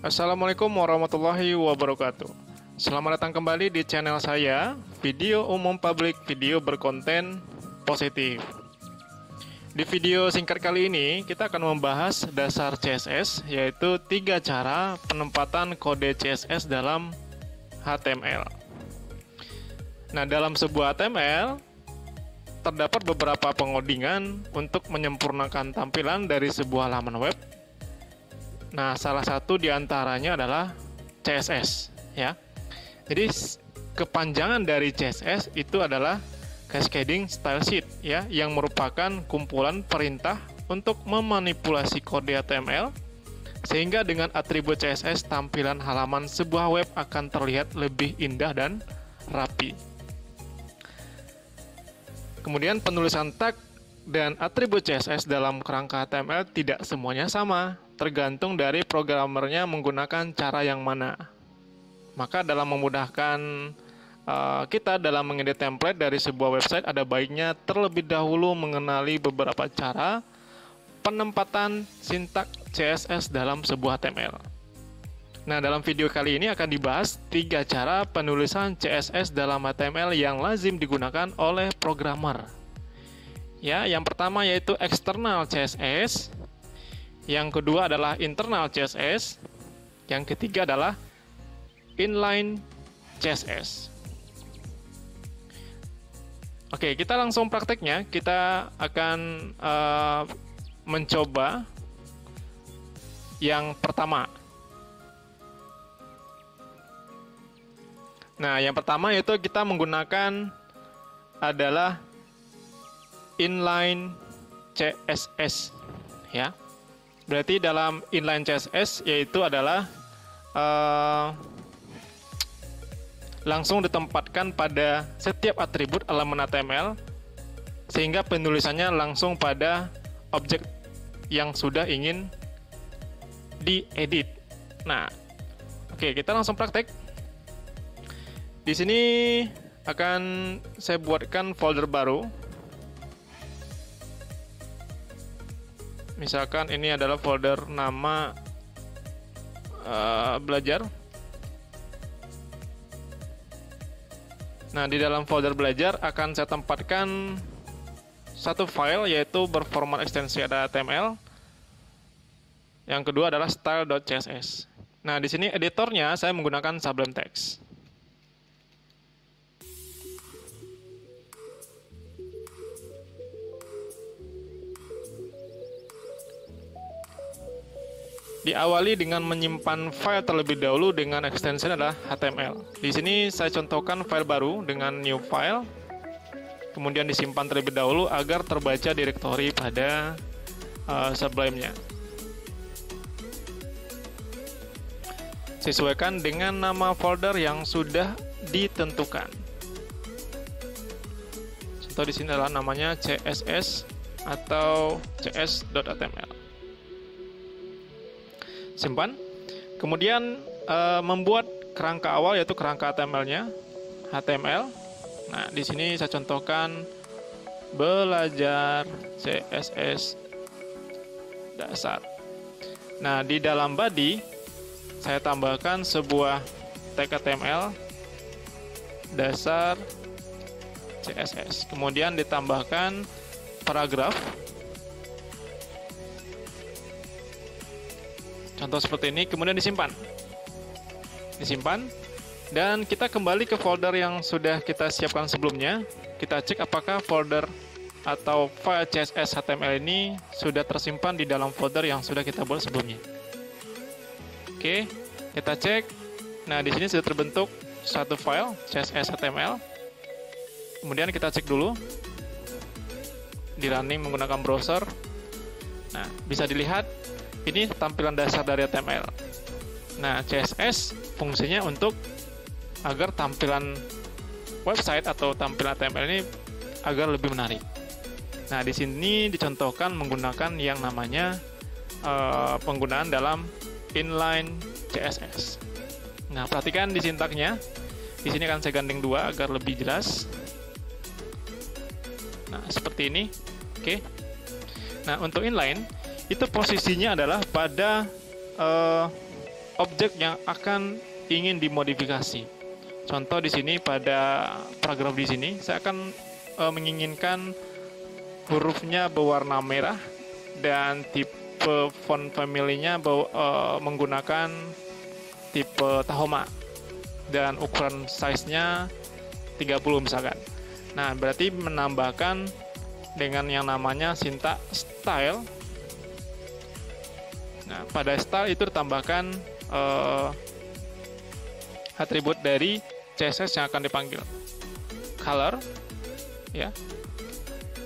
Assalamualaikum warahmatullahi wabarakatuh. Selamat datang kembali di channel saya, Video Umum Publik, video berkonten positif. Di video singkat kali ini, kita akan membahas dasar CSS, yaitu 3 cara penempatan kode CSS dalam HTML. Nah, dalam sebuah HTML, terdapat beberapa pengodingan untuk menyempurnakan tampilan dari sebuah halaman web. Nah, salah satu di antaranya adalah CSS, ya. Jadi, kepanjangan dari CSS itu adalah Cascading Style Sheet, ya, yang merupakan kumpulan perintah untuk memanipulasi kode HTML, sehingga dengan atribut CSS tampilan halaman sebuah web akan terlihat lebih indah dan rapi. Kemudian penulisan tag dan atribut CSS dalam kerangka HTML tidak semuanya sama, tergantung dari programmernya menggunakan cara yang mana. Maka dalam memudahkan kita dalam mengedit template dari sebuah website, ada baiknya terlebih dahulu mengenali beberapa cara penempatan sintak CSS dalam sebuah HTML. Nah, dalam video kali ini akan dibahas 3 cara penulisan CSS dalam HTML yang lazim digunakan oleh programmer. Ya, yang pertama yaitu external CSS, yang kedua adalah internal CSS, yang ketiga adalah inline CSS. Oke, kita langsung prakteknya. Kita akan mencoba yang pertama. Nah, yang pertama yaitu kita menggunakan adalah inline CSS, ya. Berarti dalam inline CSS yaitu adalah langsung ditempatkan pada setiap atribut elemen HTML, sehingga penulisannya langsung pada objek yang sudah ingin diedit. Nah, oke, kita langsung praktek. Di sini akan saya buatkan folder baru. Misalkan ini adalah folder nama belajar. Nah, di dalam folder belajar akan saya tempatkan satu file, yaitu berformat ekstensi HTML. Yang kedua adalah style.css. Nah, di sini editornya saya menggunakan Sublime Text. Diawali dengan menyimpan file terlebih dahulu dengan ekstensi adalah HTML. Di sini saya contohkan file baru dengan new file, kemudian disimpan terlebih dahulu agar terbaca direktori pada Sublime-nya. Sesuaikan dengan nama folder yang sudah ditentukan. Contoh di sini adalah namanya CSS atau cs.html. Simpan. Kemudian membuat kerangka awal, yaitu kerangka HTML-nya, HTML. Nah, di sini saya contohkan belajar CSS dasar. Nah, di dalam body saya tambahkan sebuah tag HTML dasar CSS. Kemudian ditambahkan paragraf. Contoh seperti ini, kemudian disimpan. Dan kita kembali ke folder yang sudah kita siapkan sebelumnya. Kita cek apakah folder atau file CSS HTML ini sudah tersimpan di dalam folder yang sudah kita buat sebelumnya. Oke, kita cek. Nah, di sini sudah terbentuk satu file CSS HTML. Kemudian kita cek dulu di running menggunakan browser. Nah, bisa dilihat ini tampilan dasar dari HTML. Nah, CSS fungsinya untuk agar tampilan website atau tampilan HTML ini agar lebih menarik. Nah, di sini dicontohkan menggunakan yang namanya penggunaan dalam inline CSS. Nah, perhatikan di sintaknya. Di sini akan saya gandeng 2 agar lebih jelas. Nah, seperti ini. Oke. Nah, untuk inline itu posisinya adalah pada objek yang akan ingin dimodifikasi. Contoh di sini pada paragraf di sini saya akan menginginkan hurufnya berwarna merah dan tipe font family-nya menggunakan tipe Tahoma dan ukuran size-nya 30 misalkan. Nah, berarti menambahkan dengan yang namanya sintak style. Nah, pada style itu ditambahkan atribut dari CSS yang akan dipanggil. Color, ya.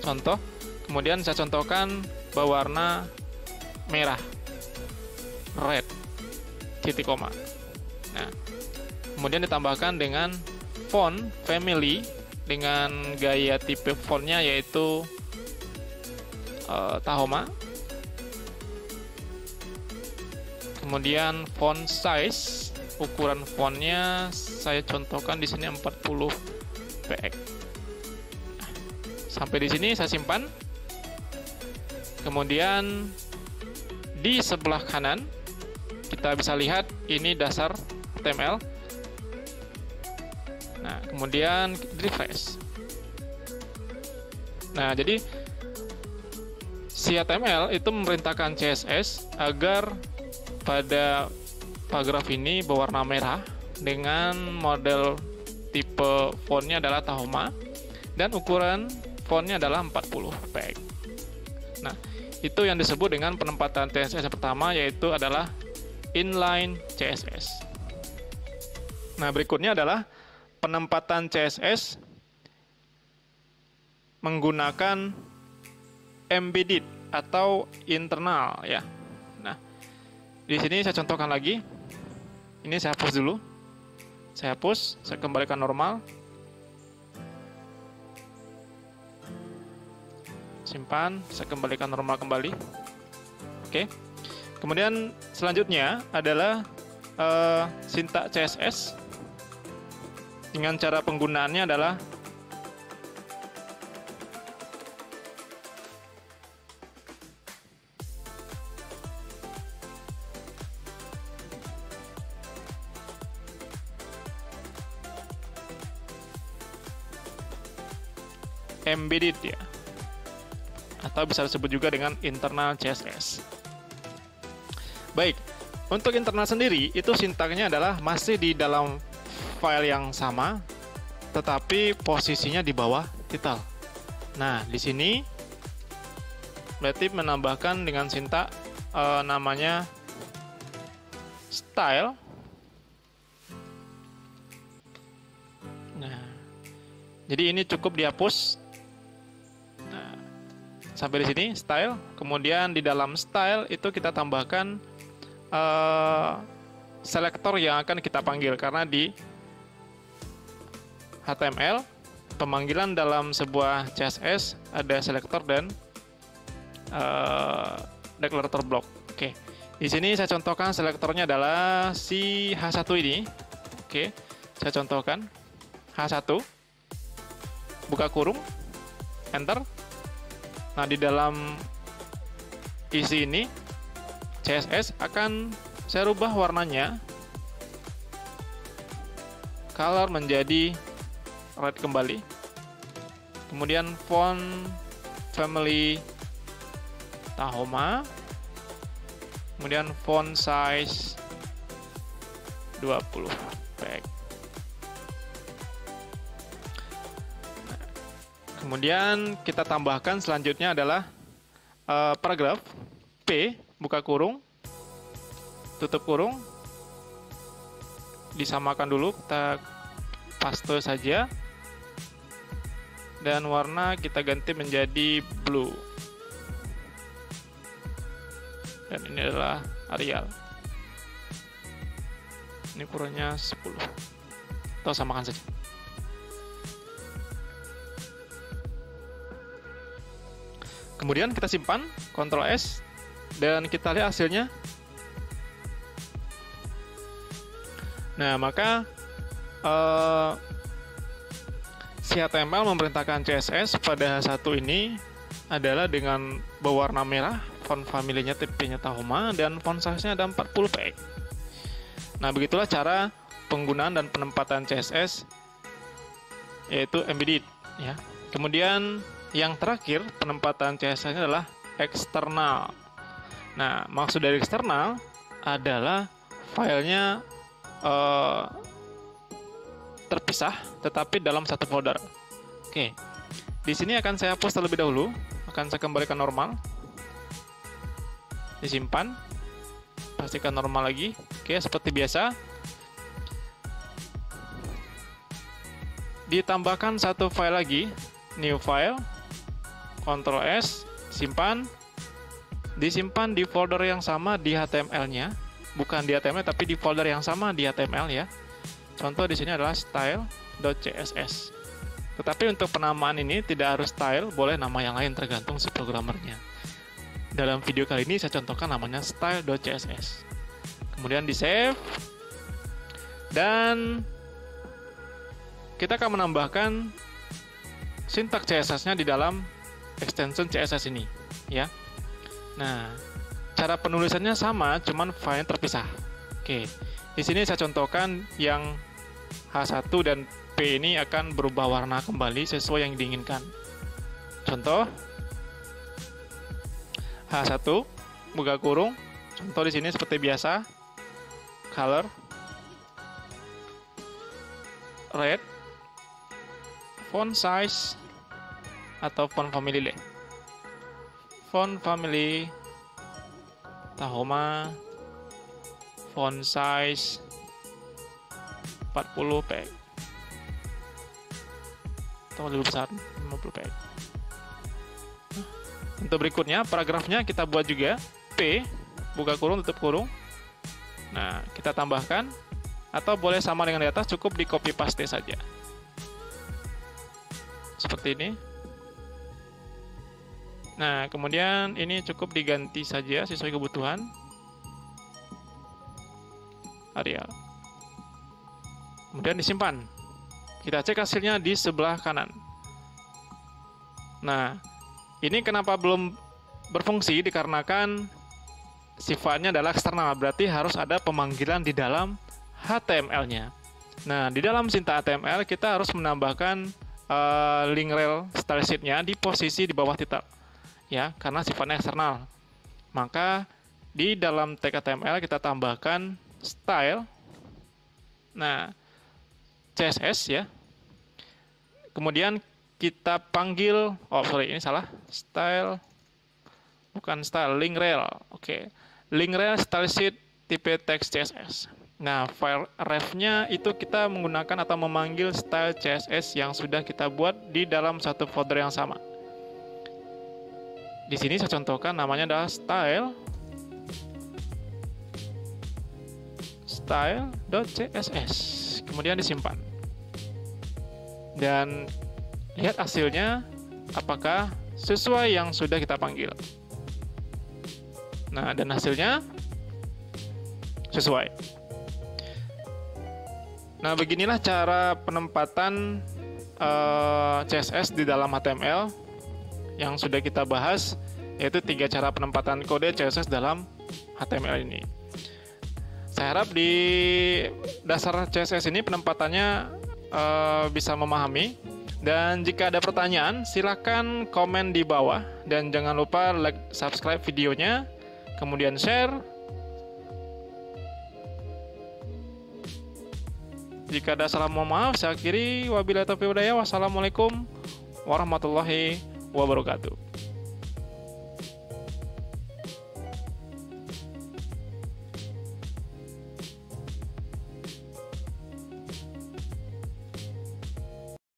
Contoh, kemudian saya contohkan berwarna merah, red, titik koma. Nah, kemudian ditambahkan dengan font family dengan gaya tipe fontnya yaitu Tahoma. Kemudian font size, ukuran fontnya saya contohkan di sini 40 px. Sampai di sini saya simpan. Kemudian di sebelah kanan kita bisa lihat ini dasar HTML. Nah, kemudian refresh. Nah, jadi si HTML itu memerintahkan CSS agar pada paragraf ini berwarna merah dengan model tipe fontnya adalah Tahoma dan ukuran fontnya adalah 40 px. Nah, itu yang disebut dengan penempatan CSS yang pertama, yaitu adalah inline CSS. Nah, berikutnya adalah penempatan CSS menggunakan embedded atau internal, ya. Nah, di sini saya contohkan lagi. Ini saya hapus dulu. Saya hapus, saya kembalikan normal. Simpan, saya kembalikan normal kembali. Oke. Kemudian selanjutnya adalah sintak CSS. Dengan cara penggunaannya adalah embedded, ya, atau bisa disebut juga dengan internal CSS. Baik, untuk internal sendiri itu sintaknya adalah masih di dalam file yang sama, tetapi posisinya di bawah title. Nah, di sini berarti menambahkan dengan sintak namanya style. Nah, jadi ini cukup dihapus. Nah, sampai di sini style. Kemudian di dalam style itu kita tambahkan selektor yang akan kita panggil, karena di HTML pemanggilan dalam sebuah CSS ada selektor dan declarator block. Oke, di sini saya contohkan selektornya adalah si H1 ini. Oke, saya contohkan H1, buka kurung, enter. Nah, di dalam isi ini CSS akan saya rubah warnanya, color menjadi red kembali. Kemudian font family Tahoma. Kemudian font size 20 px. Kemudian kita tambahkan selanjutnya adalah paragraf P, buka kurung, tutup kurung, disamakan dulu, kita paste saja, dan warna kita ganti menjadi blue, dan ini adalah Arial. Ini ukurannya 10, atau samakan saja. Kemudian kita simpan, Ctrl S, dan kita lihat hasilnya. Nah, maka si HTML memerintahkan CSS pada H1 ini adalah dengan berwarna merah, font family-nya tipenya Tahoma, dan font size-nya ada 40 px. Nah, begitulah cara penggunaan dan penempatan CSS, yaitu embedded ya. Kemudian yang terakhir, penempatan CSS-nya adalah eksternal. Nah, maksud dari eksternal adalah filenya terpisah tetapi dalam satu folder. Oke. Di sini akan saya hapus terlebih dahulu, akan saya kembalikan normal. Disimpan. Pastikan normal lagi. Oke, seperti biasa. Ditambahkan satu file lagi, new file, Ctrl S, simpan, disimpan di folder yang sama di HTML-nya, bukan di HTML tapi di folder yang sama di HTML ya. Contoh di sini adalah style.css. Tetapi untuk penamaan ini tidak harus style, boleh nama yang lain tergantung si programmernya. Dalam video kali ini saya contohkan namanya style.css. Kemudian di save dan kita akan menambahkan sintaks CSS-nya di dalam extension CSS ini, ya. Nah, cara penulisannya sama, cuman file terpisah. Oke, di sini saya contohkan yang H1 dan P ini akan berubah warna kembali sesuai yang diinginkan. Contoh H1 buka kurung. Contoh di sini seperti biasa, color red, font size atau font family deh. Font family Tahoma, font size 40 px atau lebih besar 50 px. Untuk berikutnya, paragrafnya kita buat juga P, buka kurung, tutup kurung. Nah, kita tambahkan, atau boleh sama dengan di atas, cukup di copy paste saja. Seperti ini. Nah, kemudian ini cukup diganti saja sesuai kebutuhan. Arial. Kemudian disimpan. Kita cek hasilnya di sebelah kanan. Nah, ini kenapa belum berfungsi? Dikarenakan sifatnya adalah eksternal, berarti harus ada pemanggilan di dalam HTML-nya. Nah, di dalam sintaks HTML kita harus menambahkan link rel style sheet-nya di posisi di bawah titik, ya, karena sifatnya eksternal. Maka di dalam tag HTML kita tambahkan style, nah, CSS ya. Kemudian kita panggil, ini salah, style, bukan style, link rel. Oke, link rel style sheet tipe text CSS. Nah, file ref-nya itu kita menggunakan atau memanggil style CSS yang sudah kita buat di dalam satu folder yang sama. Di sini saya contohkan namanya adalah style.css. Kemudian disimpan. Dan lihat hasilnya apakah sesuai yang sudah kita panggil. Nah, dan hasilnya sesuai. Nah, beginilah cara penempatan CSS di dalam HTML yang sudah kita bahas, yaitu 3 cara penempatan kode CSS dalam HTML ini. Saya harap di dasar CSS ini penempatannya bisa memahami. Dan jika ada pertanyaan, silakan komen di bawah. Dan jangan lupa like, subscribe videonya, kemudian share. Jika ada salah, mohon maaf. Saya akhiri. Wabillahi taufiq wal hidayah. Wassalamualaikum warahmatullahi wabarakatuh.